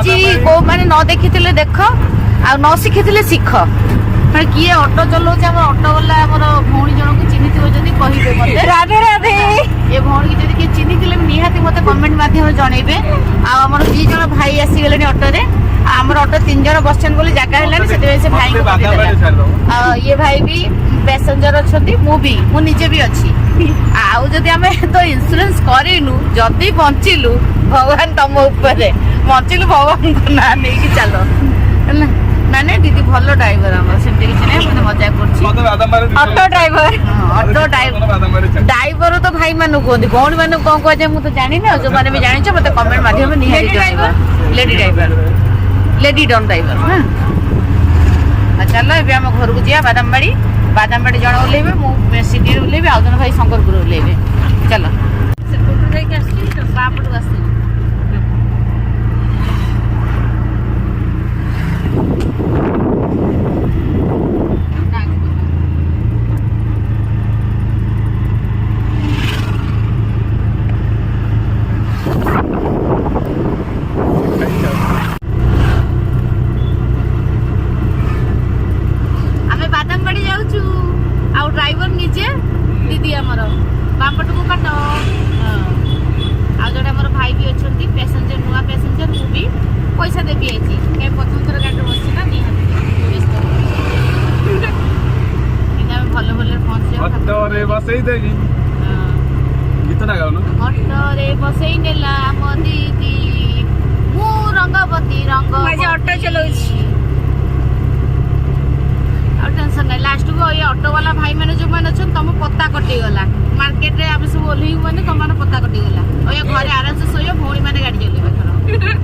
ଆଜି କୋଉ ମାନେ ନ ଦେଖିଥିଲେ ଦେଖ ଆଉ ନ ଶିଖିଥିଲେ ଶିଖ। ମାନେ କିଏ ଅଟୋ ଚଲାଉଛି ଆମର ଅଟୋ ବାଲା ଆମର ଭଉଣୀ ଜଣକୁ ଚିହ୍ନିଥିବ ଯଦି କହିବେ ମତେ। ରାଧେ ରାଧେ। ଏ ଭଉଣୀ ଯଦି କିଏ ଚିହ୍ନିଥିଲେ ନିହାତି ମତେ କମେଣ୍ଟ ମାଧ୍ୟମରେ ଜଣେଇବେ। ଆଉ ଆମର 2 ଜଣ ଭାଇ ଆସିଗଲେଣି ଅଟୋରେ। ଆମର ଅଟୋ 3 ଜଣ ବସିଛନ୍ତି ବୋଲି ଜାଗା ହେଲାନି ସେଥିପାଇଁ ସେ ଭାଇଙ୍କୁ ପଠେଇଦେଲା। ଇଏ ଭାଇ ବି ପ୍ୟାସେଞ୍ଜର ଅଛନ୍ତି, ମୁଁ ନିଜେ ବି ଅଛି। ଆଉ ଯଦି ଆମେ ତ ଇନ୍ସୁରାନ୍ସ କରିନୁ, ଯଦି ବଞ୍ଚିଲୁ ଭଗବାନ ତମ ଉପରେ, ବଞ୍ଚିଲୁ ଭଗବାନଙ୍କ ନାଁ ନେଇକି ଚାଲ ହେଲା। ମାନେ ଦିଦି ଭଲ ଡ୍ରାଇଭର ଆମର, ସେମିତି କିଛି ନାହିଁ, ମାନେ ମଜାକ କରୁଛି। Auto driver. ଅଟୋ ଡ୍ରାଇଭର ତ ଭାଇ ମାନଙ୍କୁ କୁହନ୍ତି, ଭଉଣୀ ମାନଙ୍କୁ କଣ କୁହାଯାଏ ମୁଁ ତ ଜାଣିନି। ଆଉ ଯୋଉମାନେ ବି ଜାଣିଛ ମତେ କମେଣ୍ଟ ମାଧ୍ୟମରେ ନିହାତି ଜଣେଇବା। Lady driver, lady don driver. ହଁ ଚାଲ ଏବେ ଆମ ଘରକୁ ଯିବା ବାଦାମବାଡ଼ି ଜଣେ ଓହ୍ଲେଇବେ, ମୁଁ ସିଟିରେ ଓହ୍ଲେଇବି, ଆଉ ଜଣେ ଭାଇ ଶଙ୍କରପୁର ଓହ୍ଲେଇବେ। ଚାଲ ସେପଟୁ ଯାଇକି ଆସିଲି ତ ବାପଟକୁ ଆସିଲି। ଆଉ ଡ୍ରାଇଭର ନିଜେ ଦିଦି ଆମର ବାମପଟକୁ କାଟ। ଆଉ ଜଣେ ଆମର ଭାଇ ବି ଅଛନ୍ତି ପ୍ୟାସେଞ୍ଜର, ନୂଆ ପ୍ୟାସେଞ୍ଜର। ମୁଁ ବି ପଇସା ଦେବି ଆଜି, ପ୍ରଥମ ଥର ଗାଡ଼ିରେ ବସିଛି ନା, ନିହାତି ବ୍ୟସ୍ତ କିନ୍ତୁ ଆମେ ଭଲ ଭଲରେ ପହଞ୍ଚିବା। ଅଟୋରେ ବସେଇ ନେଲା ମୋ ଦିଦି, ମୁଁ ରଙ୍ଗବତୀ ରଙ୍ଗ ଅଟୋ ଚଲାଉଛି। ଆଉ ଟେନସନ ନାହିଁ। ଲାଷ୍ଟକୁ ଏଇ ଅଟୋ ବାଲା ଭାଇ ମାନେ ଯୋଉମାନେ ଅଛନ୍ତି ତମ ପତା କଟିଗଲା ମାର୍କେଟରେ, ଆମେ ସବୁ ଓହ୍ଲେଇବୁ ମାନେ ତମ ପତା କଟିଗଲା। ଘରେ ଆରାମସେ ଶୋଇବ, ଭଉଣୀ ମାନେ ଗାଡି